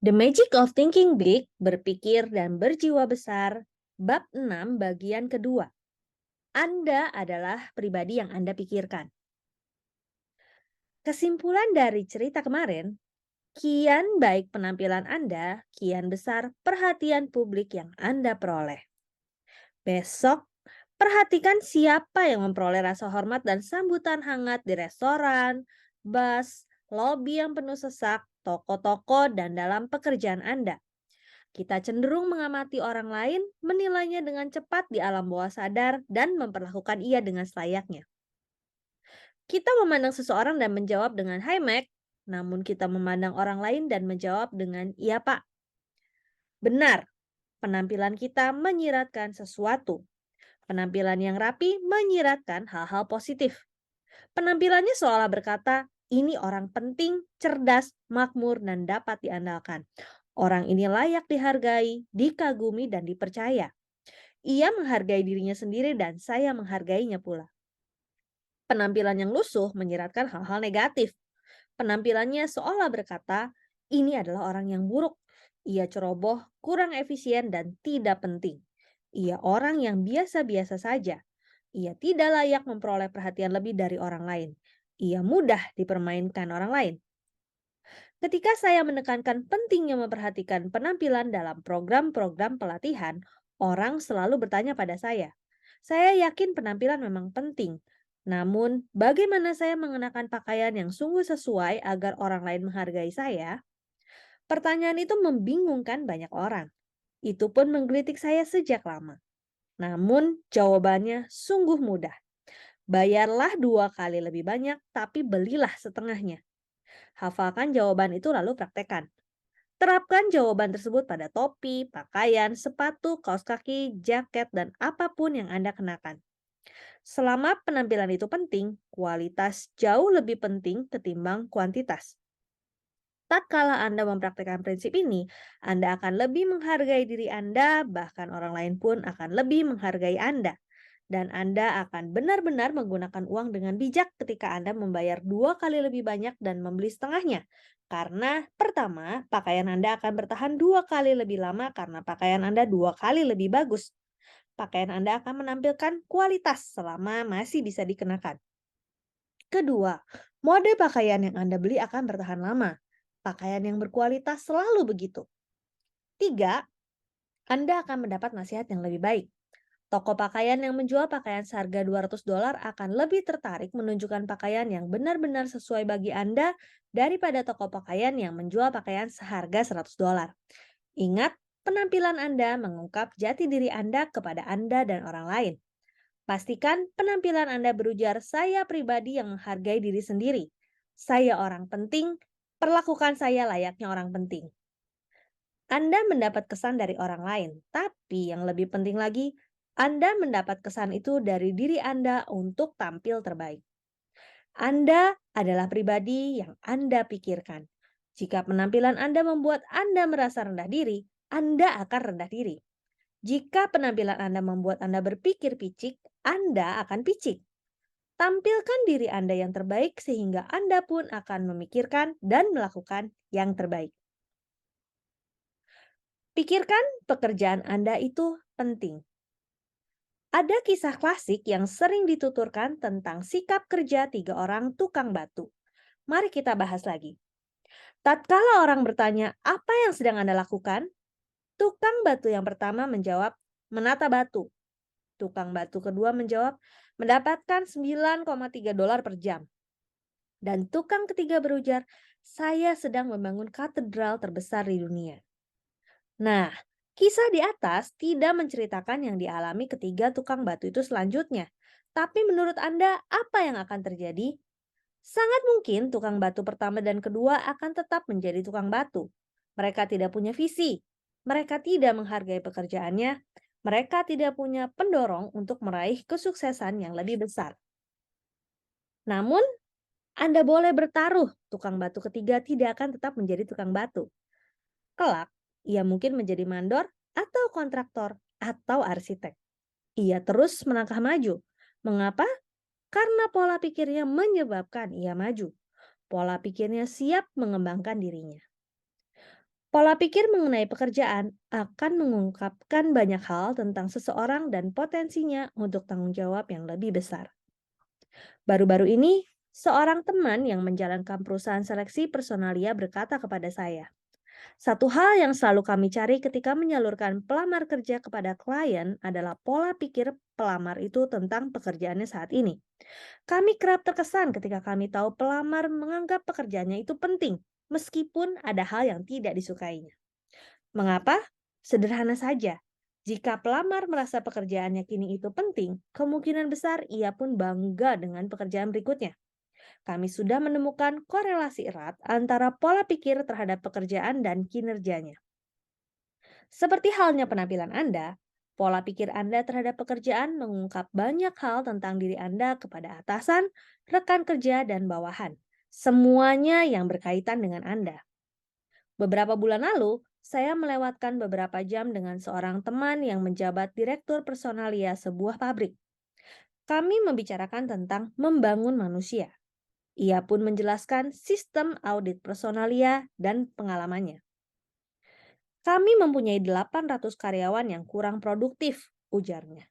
The Magic of Thinking Big, berpikir dan berjiwa besar, bab 6 bagian kedua. Anda adalah pribadi yang Anda pikirkan. Kesimpulan dari cerita kemarin, kian baik penampilan Anda, kian besar perhatian publik yang Anda peroleh. Besok, perhatikan siapa yang memperoleh rasa hormat dan sambutan hangat di restoran, bus, lobi yang penuh sesak, toko-toko, dan dalam pekerjaan Anda. Kita cenderung mengamati orang lain, menilainya dengan cepat di alam bawah sadar, dan memperlakukan ia dengan selayaknya. Kita memandang seseorang dan menjawab dengan "Hai Mac", namun kita memandang orang lain dan menjawab dengan "Iya Pak". Benar, penampilan kita menyiratkan sesuatu. Penampilan yang rapi menyiratkan hal-hal positif. Penampilannya seolah berkata, ini orang penting, cerdas, makmur, dan dapat diandalkan. Orang ini layak dihargai, dikagumi, dan dipercaya. Ia menghargai dirinya sendiri dan saya menghargainya pula. Penampilan yang lusuh menyiratkan hal-hal negatif. Penampilannya seolah berkata, ini adalah orang yang buruk. Ia ceroboh, kurang efisien, dan tidak penting. Ia orang yang biasa-biasa saja. Ia tidak layak memperoleh perhatian lebih dari orang lain. Ia mudah dipermainkan orang lain. Ketika saya menekankan pentingnya memperhatikan penampilan dalam program-program pelatihan, orang selalu bertanya pada saya. Saya yakin penampilan memang penting. Namun, bagaimana saya mengenakan pakaian yang sungguh sesuai agar orang lain menghargai saya? Pertanyaan itu membingungkan banyak orang. Itu pun menggelitik saya sejak lama. Namun, jawabannya sungguh mudah. Bayarlah 2 kali lebih banyak, tapi belilah setengahnya. Hafalkan jawaban itu lalu praktekkan. Terapkan jawaban tersebut pada topi, pakaian, sepatu, kaos kaki, jaket, dan apapun yang Anda kenakan. Selama penampilan itu penting, kualitas jauh lebih penting ketimbang kuantitas. Tatkala Anda mempraktikkan prinsip ini, Anda akan lebih menghargai diri Anda, bahkan orang lain pun akan lebih menghargai Anda. Dan Anda akan benar-benar menggunakan uang dengan bijak ketika Anda membayar 2 kali lebih banyak dan membeli setengahnya. Karena pertama, pakaian Anda akan bertahan 2 kali lebih lama karena pakaian Anda 2 kali lebih bagus. Pakaian Anda akan menampilkan kualitas selama masih bisa dikenakan. Kedua, mode pakaian yang Anda beli akan bertahan lama. Pakaian yang berkualitas selalu begitu. Tiga, Anda akan mendapat nasihat yang lebih baik. Toko pakaian yang menjual pakaian seharga $200 akan lebih tertarik menunjukkan pakaian yang benar-benar sesuai bagi Anda daripada toko pakaian yang menjual pakaian seharga $100. Ingat, penampilan Anda mengungkap jati diri Anda kepada Anda dan orang lain. Pastikan penampilan Anda berujar saya pribadi yang menghargai diri sendiri. Saya orang penting, perlakukan saya layaknya orang penting. Anda mendapat kesan dari orang lain, tapi yang lebih penting lagi, Anda mendapat kesan itu dari diri Anda untuk tampil terbaik. Anda adalah pribadi yang Anda pikirkan. Jika penampilan Anda membuat Anda merasa rendah diri, Anda akan rendah diri. Jika penampilan Anda membuat Anda berpikir picik, Anda akan picik. Tampilkan diri Anda yang terbaik sehingga Anda pun akan memikirkan dan melakukan yang terbaik. Pikirkan pekerjaan Anda itu penting. Ada kisah klasik yang sering dituturkan tentang sikap kerja 3 orang tukang batu. Mari kita bahas lagi. Tatkala orang bertanya, apa yang sedang Anda lakukan? Tukang batu yang pertama menjawab, menata batu. Tukang batu kedua menjawab, mendapatkan $9,3 per jam. Dan tukang ketiga berujar, saya sedang membangun katedral terbesar di dunia. Nah, kisah di atas tidak menceritakan yang dialami ketiga tukang batu itu selanjutnya. Tapi menurut Anda, apa yang akan terjadi? Sangat mungkin tukang batu pertama dan kedua akan tetap menjadi tukang batu. Mereka tidak punya visi. Mereka tidak menghargai pekerjaannya. Mereka tidak punya pendorong untuk meraih kesuksesan yang lebih besar. Namun, Anda boleh bertaruh, tukang batu ketiga tidak akan tetap menjadi tukang batu. Kelak, ia mungkin menjadi mandor atau kontraktor atau arsitek. Ia terus melangkah maju. Mengapa? Karena pola pikirnya menyebabkan ia maju. Pola pikirnya siap mengembangkan dirinya. Pola pikir mengenai pekerjaan akan mengungkapkan banyak hal tentang seseorang dan potensinya untuk tanggung jawab yang lebih besar. Baru-baru ini, seorang teman yang menjalankan perusahaan seleksi personalia berkata kepada saya, satu hal yang selalu kami cari ketika menyalurkan pelamar kerja kepada klien adalah pola pikir pelamar itu tentang pekerjaannya saat ini. Kami kerap terkesan ketika kami tahu pelamar menganggap pekerjaannya itu penting, meskipun ada hal yang tidak disukainya. Mengapa? Sederhana saja. Jika pelamar merasa pekerjaannya kini itu penting, kemungkinan besar ia pun bangga dengan pekerjaan berikutnya. Kami sudah menemukan korelasi erat antara pola pikir terhadap pekerjaan dan kinerjanya. Seperti halnya penampilan Anda, pola pikir Anda terhadap pekerjaan mengungkap banyak hal tentang diri Anda kepada atasan, rekan kerja, dan bawahan. Semuanya yang berkaitan dengan Anda. Beberapa bulan lalu, saya melewatkan beberapa jam dengan seorang teman yang menjabat direktur personalia sebuah pabrik. Kami membicarakan tentang membangun manusia. Ia pun menjelaskan sistem audit personalia dan pengalamannya. Kami mempunyai 800 karyawan yang kurang produktif, ujarnya.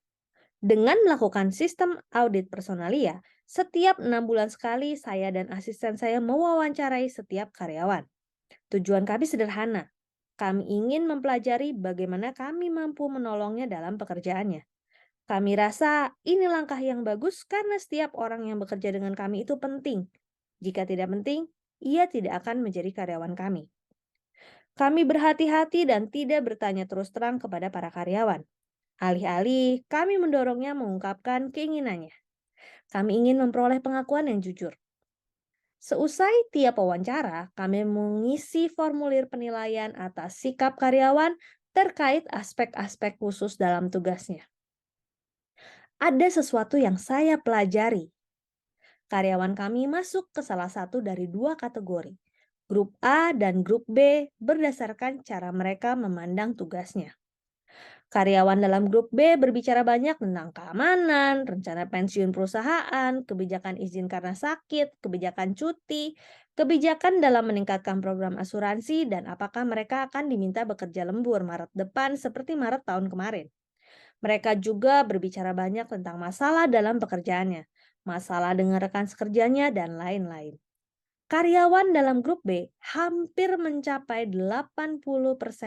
Dengan melakukan sistem audit personalia, setiap 6 bulan sekali saya dan asisten saya mewawancarai setiap karyawan. Tujuan kami sederhana. Kami ingin mempelajari bagaimana kami mampu menolongnya dalam pekerjaannya. Kami rasa ini langkah yang bagus karena setiap orang yang bekerja dengan kami itu penting. Jika tidak penting, ia tidak akan menjadi karyawan kami. Kami berhati-hati dan tidak bertanya terus terang kepada para karyawan. Alih-alih, kami mendorongnya mengungkapkan keinginannya. Kami ingin memperoleh pengakuan yang jujur. Seusai tiap wawancara, kami mengisi formulir penilaian atas sikap karyawan terkait aspek-aspek khusus dalam tugasnya. Ada sesuatu yang saya pelajari. Karyawan kami masuk ke salah satu dari dua kategori, grup A dan grup B berdasarkan cara mereka memandang tugasnya. Karyawan dalam grup B berbicara banyak tentang keamanan, rencana pensiun perusahaan, kebijakan izin karena sakit, kebijakan cuti, kebijakan dalam meningkatkan program asuransi, dan apakah mereka akan diminta bekerja lembur Maret depan seperti Maret tahun kemarin. Mereka juga berbicara banyak tentang masalah dalam pekerjaannya, masalah dengan rekan sekerjanya, dan lain-lain. Karyawan dalam grup B hampir mencapai 80%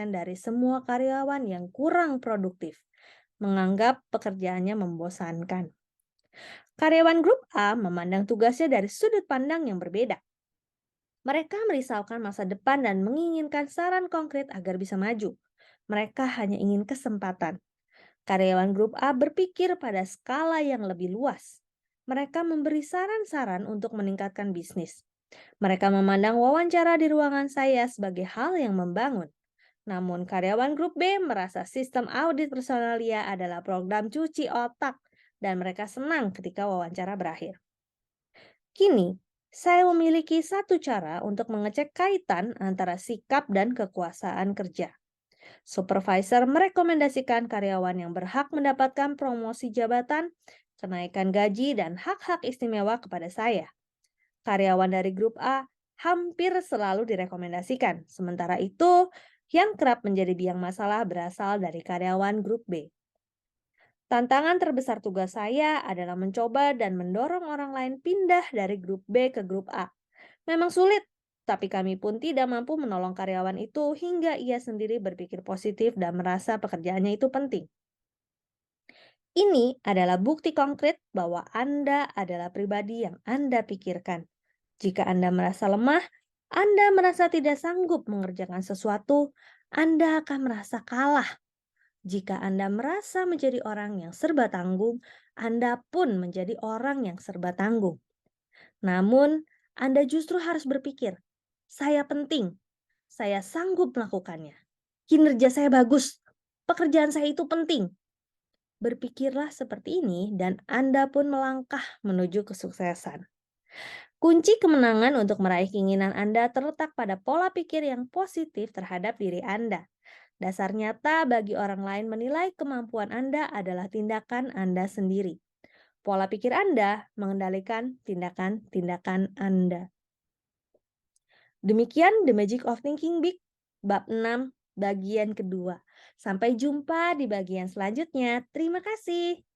dari semua karyawan yang kurang produktif, menganggap pekerjaannya membosankan. Karyawan grup A memandang tugasnya dari sudut pandang yang berbeda. Mereka merisaukan masa depan dan menginginkan saran konkret agar bisa maju. Mereka hanya ingin kesempatan. Karyawan grup A berpikir pada skala yang lebih luas. Mereka memberi saran-saran untuk meningkatkan bisnis. Mereka memandang wawancara di ruangan saya sebagai hal yang membangun. Namun karyawan grup B merasa sistem audit personalia adalah program cuci otak dan mereka senang ketika wawancara berakhir. Kini, saya memiliki satu cara untuk mengecek kaitan antara sikap dan kekuasaan kerja. Supervisor merekomendasikan karyawan yang berhak mendapatkan promosi jabatan, kenaikan gaji, dan hak-hak istimewa kepada saya. Karyawan dari grup A hampir selalu direkomendasikan. Sementara itu, yang kerap menjadi biang masalah berasal dari karyawan grup B. Tantangan terbesar tugas saya adalah mencoba dan mendorong orang lain pindah dari grup B ke grup A. Memang sulit, tapi kami pun tidak mampu menolong karyawan itu hingga ia sendiri berpikir positif dan merasa pekerjaannya itu penting. Ini adalah bukti konkret bahwa Anda adalah pribadi yang Anda pikirkan. Jika Anda merasa lemah, Anda merasa tidak sanggup mengerjakan sesuatu, Anda akan merasa kalah. Jika Anda merasa menjadi orang yang serba tanggung, Anda pun menjadi orang yang serba tanggung. Namun, Anda justru harus berpikir, saya penting, saya sanggup melakukannya. Kinerja saya bagus, pekerjaan saya itu penting. Berpikirlah seperti ini dan Anda pun melangkah menuju kesuksesan. Kunci kemenangan untuk meraih keinginan Anda terletak pada pola pikir yang positif terhadap diri Anda. Dasar nyata bagi orang lain menilai kemampuan Anda adalah tindakan Anda sendiri. Pola pikir Anda mengendalikan tindakan-tindakan Anda. Demikian The Magic of Thinking Big. bab 6 bagian kedua. Sampai jumpa di bagian selanjutnya. Terima kasih.